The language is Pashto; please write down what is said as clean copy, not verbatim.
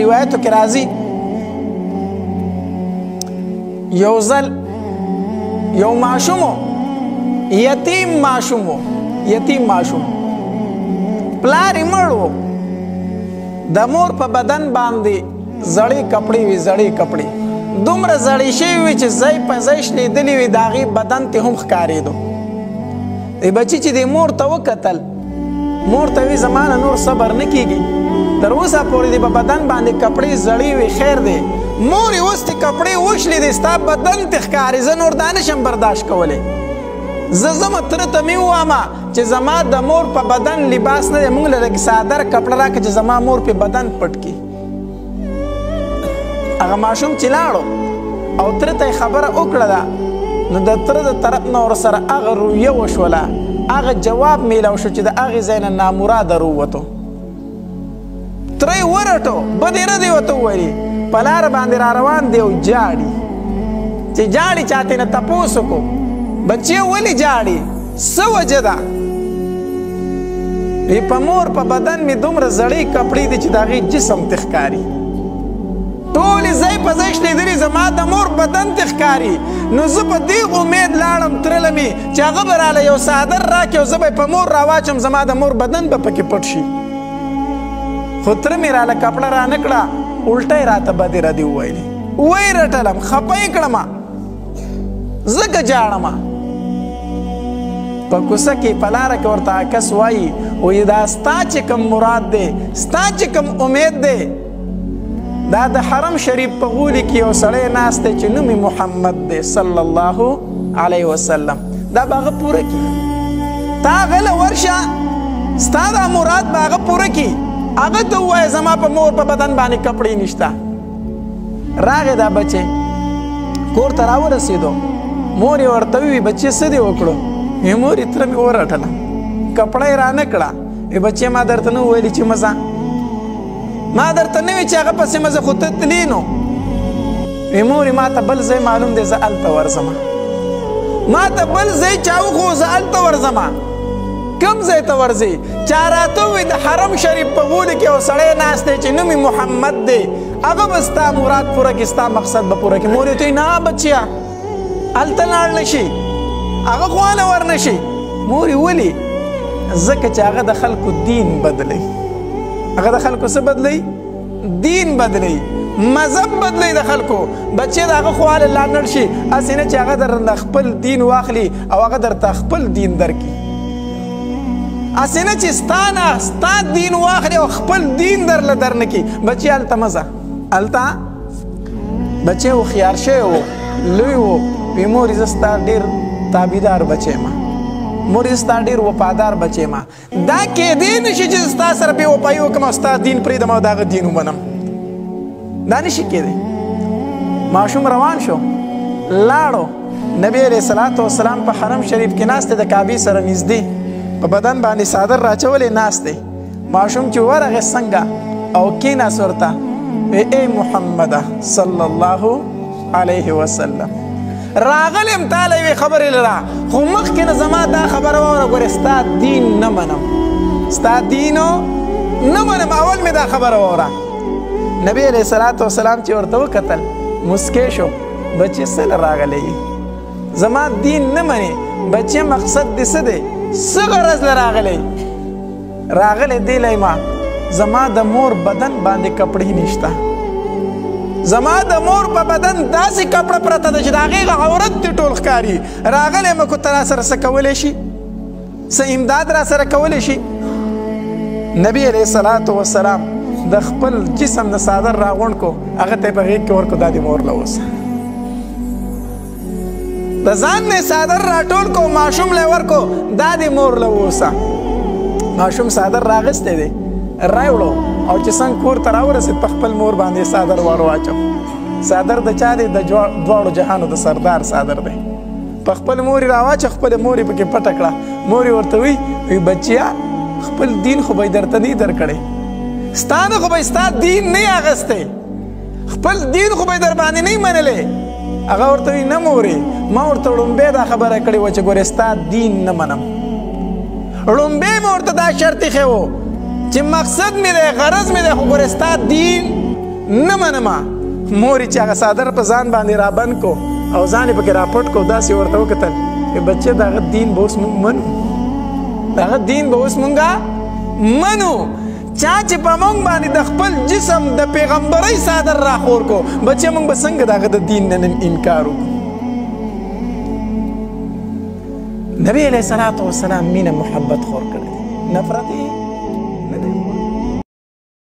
روایتو کې راځي یو ځل یو ماشوم یتیم ماشوم پلار یې مړ و د مور په بدن باندې زړې کپړې وي دومره زړې شوي وي چې ځای په ځای شلېدلې وي د هغې بدن ته هم ښکارېدو دی بچي چې دی مور ته وکتل مور ته وي زما نه نور صبر نه کېږي تر اوسه پورې دی په بدن باندې کپړې زړې وي خیر دی مور یې اوس دې کپړې وشلې دی ستا بدن ته ښکاري زه نور دا نشم برداشت کولی زه ځمه تره ته مې ووامه چې زما د مور په بدن لباس نه دی موږ له لږ صادر کپړه راکړه چې زما مور پې بدن پټ کړي هغه ماشوم چې لاړو او تره ته یې خبره وکړه ده نو د تره د طرف نه ورسره هغه رویه وشوله هغه جواب میلاو شو چې د هغې ځای نه نامراده رووتو تره یې ورټو بد یې نه دی ورته وویلي په لاره باندې را روان دی او جاړي چې جاړي چاته نه تپوس وکړو بچې ولې جاړي څه وجه ده په مور په بدن مې دومره زړې کپړې دي چې د هغې جسم ته ښکاري ټولې ځای په ځای شلېدلي زما د مور بدن ته ښکاري نو زه په دې امید لاړم ترله مې چې هغه به راله یو څادر راکړي او زه به یې په مور راواچم زما د مور بدن به پکې پټ شي خو تره مې راله کپړه رانه کړه الټه یې راته بدې ردې وویلې ویې رټلم خفه یې کړمه ځکه جاړمه په کوڅه کې په لاره کې ورته کس وایي وایي دا ستا چې کوم مراد دی ستا چې کوم امید دی دا د حرم شریف په غولي کې یو سړی ناست دی چې نوم یې محمد دی صلی الله علیه وسلم دا به هغه پوره کړي تا هغه له ورشه ستا دا مراد به هغه پوره کړي هغه ته ووایه زما په مور په بدن باندې کپړې نشته راغی دا بچی کور ته راورسېدو مور یې ورته ووي بچې څه دې وکړو مور یې تره مې ورټله کپړه یې رانه کړه بچې ما درته نه وویلي چې مزه ما درته نه وي چې هغه پسې مزه خو ته تلې نو مور یې ما ته بل ځای معلوم دی زه هلته ورځمه ما ته بل ځای چا وښو زه هلته ورځمه کوم ځای ته ورځې چا راته ووایي د حرم شریف په غولي کې یو سړی ناست دی چې نوم یې محمد دی هغه به ستا مراد پوره کړي ستا مقصد به پوره کړي مور یې ته نه بچیا هلته لاړ نه شي هغه خوانه ورنه شي مور یې ولې ځکه چې هغه د خلکو دین بدلی هغه د خلکو څه بدلی دین بدلی مذهب بدلی د خلکو بچې د هغه خواله لاړ نه شي هسې نه چې هغه درنه خپل دین واخلي او هغه درته خپل دین درکړي هسې نه چې ستا نه ستا دین واخلي او خپل دین درله درنه کړي بچې هلته مه ځه هلته بچې هوښیار شوی و لوی و وی مور زه ستا ډېر تابعدار بچی ما مور یې ستا ډېر وفادار بچی ما دا کېدی نشي چې ستا سره بې وفایي وکړم او ستا دین پرېږدم او د هغه دین ومنم دا نشي کېدی ماشوم روان شو لاړو نبی علیه صلات وسلام په حرم شریف کې ناست دی د کعبې سره نږدې په بدن باندې څادر راچولی ناست دی ماشوم چې ورغې څنګه او کېناست ورته ای محمده صلی الله علیه وسلم راغلم تاله یوې خبرې لره خو مخکې نه زما دا خبره واوره ګورې ستا دین نه منم ستا دینو نه منم اول مې دا خبره واوره نبی علیه صلات وسلام چې ورته وکتل مسکی شو بچې څه له راغلی یې زما دین نه منې بچې مقصد دې څه دی څه غرض له راغلی دی لی ما زما د مور بدن باندې کپړې نشته زما د مور په بدن داسې کپړه پرته ده چې د هغې عورت دې ټول ښکاري راغلی مه کو ته را سره څه کولی شي څه امداد را سره کولی شي نبی علیه صلات وسلام د خپل جسم نه څادر راغونډ کو هغه ته یې په غېږ کې ورکړو دا دې مور له اوسه د ځان نه څادر راټول کو ماشوم له ورکو دا دې مور له اوسه ماشوم څادر راغستی دی راوړو او چې څنګه کور ته راورسېد په خپل مور باندې څادر ور واچو څادر د چا دی د دواړو جهانو د سردار څادر دی په خپل مور یې راواچه خپله مور یې پکې پټه کړه مور یې ورته وی بچیا خپل دین خو به یې درته نه درکړی ستا نه خو به یې ستا دین نه یې اخیستی خپل دین خو به یې در باندې نه یې منلی هغه ورته وی نه مورې ما ورته لومبی دا خبره کړې وه چې ګورې ستا دین نه منم لومبی مې ورته دا شرط ایښی و چې مقصد مې دی غرض مې دی خو ګورې ستا دین نه منمه. مور یې چې هغه څادر په ځان باندې رابند کو او ځان یې پکې راپټ کو داسې ورته وکتل چې بچه د هغه دین به اوس مونږ منو د هغه دین به اوس مونږه منو. چا چې په مونږ باندې د خپل جسم د پیغمبرۍ څادر راخور کو بچه مونږ به څنګه د هغه د دین نه انکار وکړو. نبی علیه السلام مینه محبت خور کړی نفرت